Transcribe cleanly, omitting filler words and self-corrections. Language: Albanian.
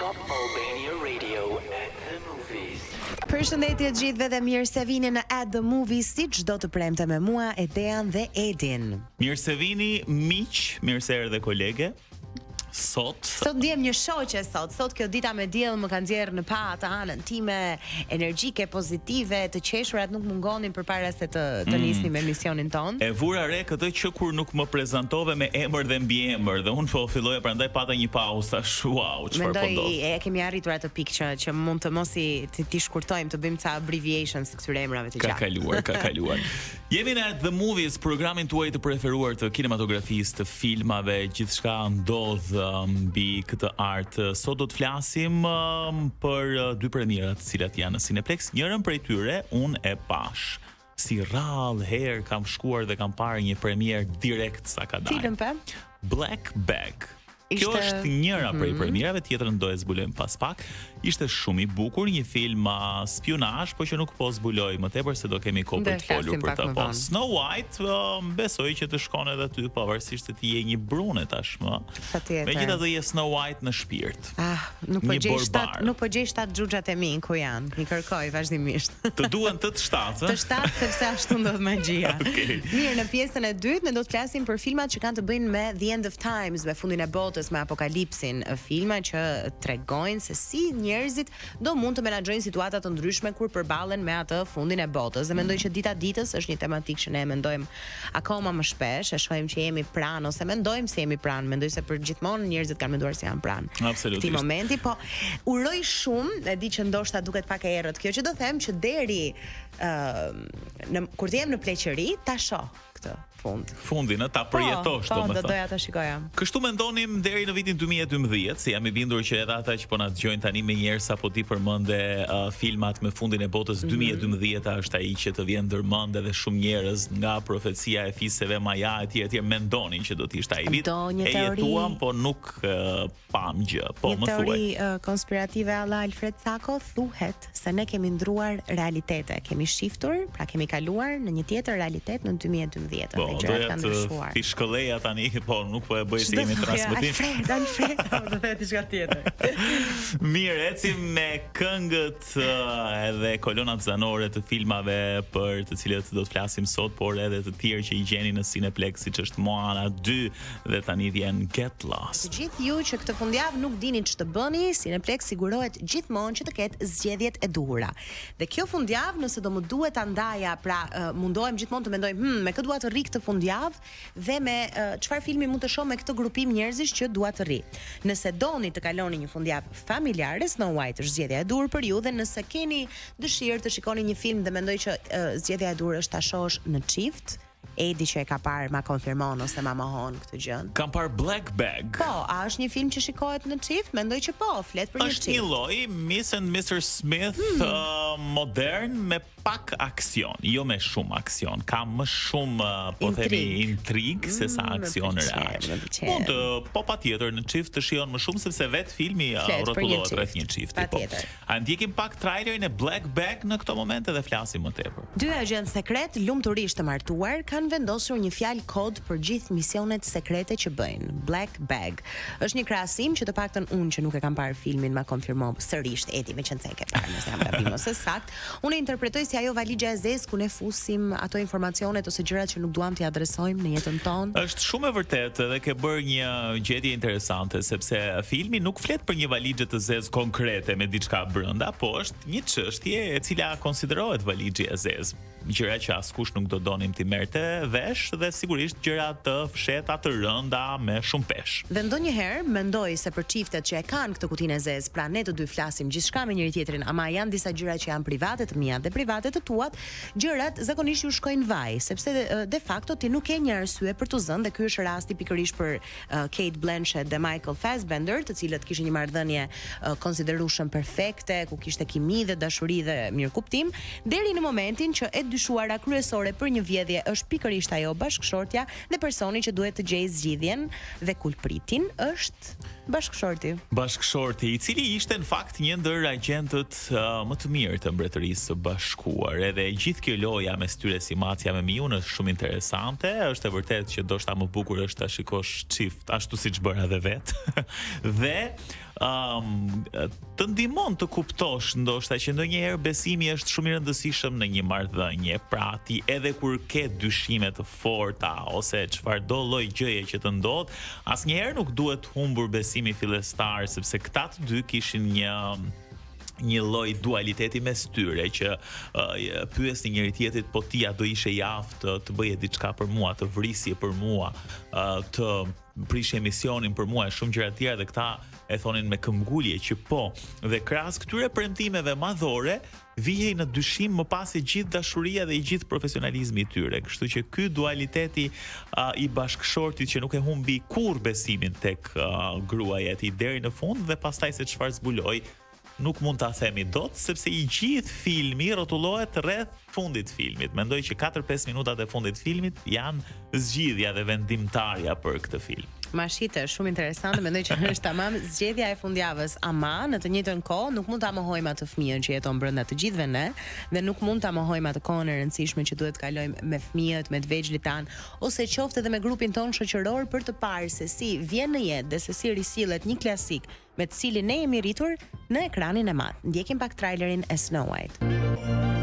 Top Albania Radio at the movies. Përshëndetje të gjithëve dhe mirë se vini në At the Movies, si çdo të premte me mua, Edean dhe Edin. Mirë se vini miq, mirë se erdhe kolege. Sot ndjem një shoqe sot kjo dita me diell më ka nxjerrë në pa të anën time energjike, pozitive, të qeshurat nuk mungonin përpara se të nisnim me misionin ton. E vura re këtë që kur nuk më prezantove me emër dhe mbiemër dhe unë po filloja prandaj pata një pauzë tash. Wow, çfarë po ndodh? Mendoj e kemi arritur atë pikë që mund të mos ti shkurtojmë, të bëjmë ca abbreviations të këtyre emrave të gjatë. Ka kaluar. Jemi në At the Movies, programin tuaj të preferuar të kinematografisë, të filmave, gjithçka ndodh mbi këtë art. Sot do të flasim për dy premierat të cilat janë në Cineplex. Njërën prej tyre unë e pash. Si rrallë herë kam shkuar dhe kam parë një premier direkt sa ka dalë. Cilën pe? Black Bag. Kjo është njëra prej premierave, tjetrën do e zbulojmë pas pak. Ishte shumë i bukur, një film spionazh, por që nuk po zbuloj më tepër se do kemi kohë për të folur për ta. Po Snow White, besoj që të shkon edhe ty, pavarësisht se ti je një brune tashmë. Megjithatë je Snow White në shpirt. Nuk po gjej shtat xhuxhat e mi ku janë. I kërkoj vazhdimisht. Të duan të shtatë. Të shtatë sepse ashtu ndodh magjia. Mirë, në pjesën e dytë ne do të flasim për filmat që kanë të bëjnë me The End of Times, me fundin e botës, me apokalipsin, filma që tregojnë se si njerëzit do mund të menaxhojnë situata të ndryshme kur përballen me atë fundin e botës. Dhe mendoj që dita ditës është një tematikë që ne mendojmë akoma më shpesh, e shohim që jemi pranë ose mendojmë se jemi pranë. Mendoj se për gjithmonë njerëzit kanë menduar se janë pranë. Absolutisht. Këtij momenti, po uroj shumë, e di që ndoshta duket pak e errët kjo që do them, që deri kur të jem në pleqëri ta shoh këtë fundin, ta përjetosh domethënë. Do doja ta shikoja. Kështu mendonim deri në vitin 2012, si jam i bindur që edhe ata që po na dëgjojnë tani me njerëz sapo ti përmende filmat me fundin e botës 2012 është ai që të vjen ndërmend edhe shumë njerëz nga profecia e fisëve maja etj mendonin që do të ishte ai vit. E jetuam, po nuk pam gjë. Po më thuaj. Një teori konspirative alla Alfred Sako thuhet se ne kemi ndruar realitete, kemi shiftur, pra kemi kaluar në një tjetër realitet në 2012. Ti shkëlleja tani, po nuk po e bëj si jemi transmetim. Alfred, do të diçka tjetër. Mirë, ecim me këngët edhe kolonat zanore të filmave për të cilët do të flasim sot, por edhe të tjerë që i gjeni në Cineplex, siç është Moana 2 dhe tani vjen Get Lost. Të gjithë ju që këtë fundjavë nuk dini ç'të bëni, Cineplex sigurohet gjithmonë që të ketë zgjedhjet e duhura. Dhe kjo fundjavë, nëse do më duhet ta ndaja, pra mundohem gjithmonë të mendoj, me kë dua të rri këtë fundjavë dhe me çfarë filmi mund të shoh me këtë grupim njerëzish që dua të rri. Nëse doni të kaloni një fundjavë familjare, Snow White është zgjedhja e duhur për ju, dhe nëse keni dëshirë të shikoni një film dhe mendoj që zgjedhja e duhur është ta shohësh në çift, Edi që e ka parë ma konfirmon ose ma mohon këtë gjën. Kam parë Black Bag. Po, a është një film që shikohet në çift? Mendoj që po, flet për një çift. Është një lloj Miss and Mr. Smith modern me pak aksion, jo me shumë aksion. Ka më shumë po themi intrig se sa aksion real. Mund të po patjetër në çift të shijon më shumë sepse vet filmi rrotullohet rreth një çifti. Po. A ndjekim pak trailerin e Black Bag në këto momente dhe flasim më tepër. Dy agent sekret lumturisht të martuar kanë vendosur një fjalë kod për gjithë misionet sekrete që bëjnë. Black Bag është një krahasim që të paktën unë që nuk e kam parë filmin ma konfirmo sërish, Edi me qenë se e ke parë, nëse jam gabim ose sakt. Unë e interpretoj si ajo valixha e zezë ku ne fusim ato informacionet ose gjërat që nuk duam t'i adresojmë në jetën tonë. Është shumë e vërtetë dhe ke bërë një gjetje interesante sepse filmi nuk flet për një valixhe të zezë konkrete me diçka brenda, po është një çështje e cila konsiderohet valixhi e zezë. Gjëra që askush nuk do donim t'i merrte vesh dhe sigurisht gjëra të fshehta të rënda me shumë peshë. Dhe ndonjëherë mendoj se për çiftet që e kanë këtë kutinë e zezë, pra ne të dy flasim gjithçka me njëri tjetrin, ama janë disa gjëra që janë private të mia dhe private të tuat, gjërat zakonisht ju shkojnë vaj, sepse de facto ti nuk ke një arsye për të zënë, dhe ky është rasti pikërisht për Kate Blanchett dhe Michael Fassbender, të cilët kishin një marrëdhënie konsiderueshëm perfekte, ku kishte kimi dhe dashuri dhe mirëkuptim, deri në momentin që e dyshuara kryesore për një vjedhje është pikërisht ajo bashkëshortja dhe personi që duhet të gjejë zgjidhjen dhe kulpritin është bashkëshorti. Bashkëshorti, i cili ishte në fakt një ndër agjentët më të mirë të Mbretërisë së Bashkuar. Edhe gjithë kjo loja mes tyre si Macja me Miun është shumë interesante. Është e vërtetë që ndoshta më bukur është ta shikosh çift ashtu siç bëra edhe vet. Dhe të ndihmon të kuptosh ndoshta që ndonjëherë besimi është shumë i rëndësishëm në një marrëdhënie. Pra ti edhe kur ke dyshime të forta ose çfarëdo lloj gjëje që të ndodh, asnjëherë nuk duhet humbur besimi fillestar, sepse këta të dy kishin një lloj dualiteti mes tyre që pyesni njëri tjetrit, po ti a do ishe i aftë të bëje diçka për mua, të vrisje për mua, të prish emisionin për mua e shumë gjëra të tjera, dhe këta e thonin me këmbgulje që po. Dhe krahas këtyre premtimeve madhore vihej në dyshim më pas e gjithë dashuria dhe i gjithë profesionalizmi i tyre. Kështu që ky dualiteti i bashkëshortit që nuk e humbi kurrë besimin tek gruaja e tij deri në fund, dhe pastaj se çfarë zbuloi nuk mund ta themi dot, sepse i gjithë filmi rrotullohet rreth fundit filmit. Mendoj që 4-5 minutat e fundit filmit janë zgjidhja dhe vendimtarja për këtë film. Mashite, shumë interesante, mendoj që është tamam zgjedhja e fundjavës, ama në të njëjtën kohë nuk mund ta mohojmë atë fëmijën që jeton brenda të gjithëve ne, dhe nuk mund ta mohojmë atë kohën e rëndësishme që duhet kalojmë me fëmijët, me të vegjëlit tan, ose qoftë edhe me grupin ton shoqëror, për të parë se si vjen në jetë dhe se si risillet një klasik me të cilin ne jemi rritur në ekranin e madh. Ndjekim pak trailerin e Snow White.